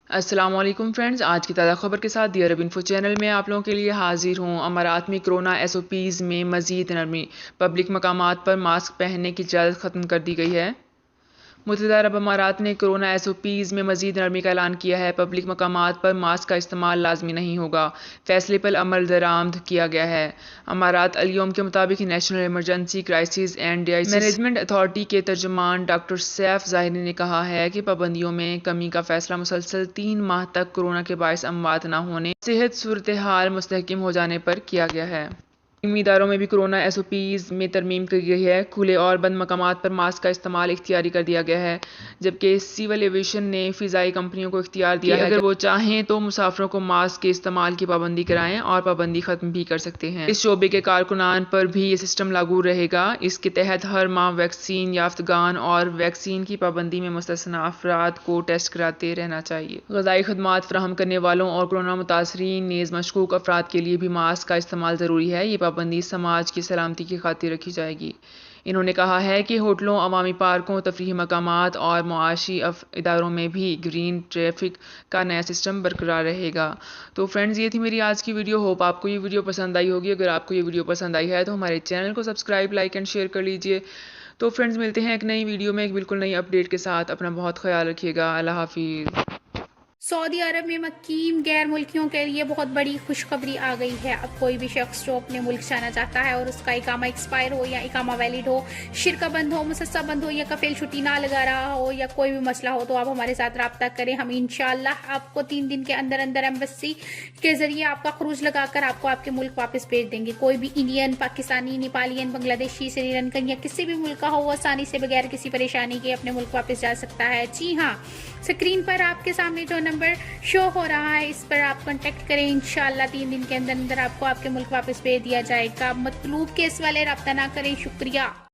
السلام علیکم فرینڈز، آج کی تازہ خبر کے ساتھ دی عرب انفو چینل میں آپ لوگوں کے لیے حاضر ہوں۔ امارات میں کورونا ایس او پیز میں مزید نرمی، پبلک مقامات پر ماسک پہننے کی اجازت ختم کر دی گئی ہے۔ متحدہ عرب امارات نے کورونا ایس او پیز میں مزید نرمی کا اعلان کیا ہے۔ پبلک مقامات پر ماسک کا استعمال لازمی نہیں ہوگا۔ فیصلے پر عمل درآمد کیا گیا ہے۔ امارات الیوم کے مطابق national emergency crisis and disease management authority کے ترجمان ڈاکٹر سیف ظاہری نے کہا ہے کہ پابندیوں میں کمی کا فیصلہ مسلسل 3 ماہ تک کورونا کے باعث اموات نہ ہونے، صحت صورتحال مستحکم ہو جانے پر کیا گیا ہے۔ تعلیمی اداروں میں بھی کورونا ایس او پیز میں ترمیم کی گئی ہے۔ کھلے اور بند مقامات پر ماسک کا استعمال اختیاری کر دیا گیا ہے، جبکہ سول ایویشن نے فضائی کمپنیوں کو اختیار دیا ہے کہ اگر وہ چاہیں تو مسافروں کو ماسک کے استعمال کی پابندی کرائیں اور پابندی ختم بھی کر سکتے ہیں۔ اس شعبے کے کارکنان پر بھی یہ سسٹم لاگو رہے گا۔ اس کے تحت ہر ماہ ویکسین یافتگان اور ویکسین کی پابندی میں مستثنی افراد کو ٹیسٹ کراتے رہنا چاہیے۔ غذائی خدمات فراہم کرنے والوں اور کورونا متاثرین نیز مشکوک افراد کے لیے بھی ماسک کا استعمال ضروری ہے۔ یہ پابندی سماج کی سلامتی کی خاطر رکھی جائے گی۔ انہوں نے کہا ہے کہ ہوٹلوں، عوامی پارکوں، تفریحی مقامات اور معاشی اداروں میں بھی گرین ٹریفک کا نیا سسٹم برقرار رہے گا۔ تو فرینڈز، یہ تھی میری آج کی ویڈیو۔ ہوپ آپ کو یہ ویڈیو پسند آئی ہوگی۔ اگر آپ کو یہ ویڈیو پسند آئی ہے تو ہمارے چینل کو سبسکرائب، لائک اینڈ شیئر کر لیجئے۔ تو فرینڈز، ملتے ہیں ایک نئی ویڈیو میں ایک بالکل نئی اپڈیٹ کے ساتھ۔ اپنا بہت خیال رکھیے گا۔ اللہ حافظ۔ سعودی عرب میں مقیم غیر ملکیوں کے لیے بہت بڑی خوشخبری آ گئی ہے۔ اب کوئی بھی شخص جو اپنے ملک جانا چاہتا ہے اور اس کا اقامہ ایکسپائر ہو یا اقامہ ویلڈ ہو، شرکہ بند ہو، مسسہ بند ہو یا کفیل چھٹی نہ لگا رہا ہو یا کوئی بھی مسئلہ ہو، تو آپ ہمارے ساتھ رابطہ کریں۔ ہم انشاءاللہ آپ کو 3 دن کے اندر ایمبیسی کے ذریعے آپ کا خروج لگا کر آپ کو آپ کے ملک واپس بھیج دیں گے۔ کوئی بھی انڈین، پاکستانی، نیپالین، بنگلہ دیشی، سری لنکن یا کسی بھی ملک کا ہو، وہ آسانی سے بغیر کسی پریشانی کے اپنے ملک واپس جا سکتا ہے۔ جی ہاں، اسکرین پر آپ کے سامنے جو نمبر شو ہو رہا ہے، اس پر آپ کانٹیکٹ کریں۔ انشاءاللہ 3 دن کے اندر آپ کو آپ کے ملک واپس بھیج دیا جائے گا۔ مطلوب کیس والے رابطہ نہ کریں۔ شکریہ۔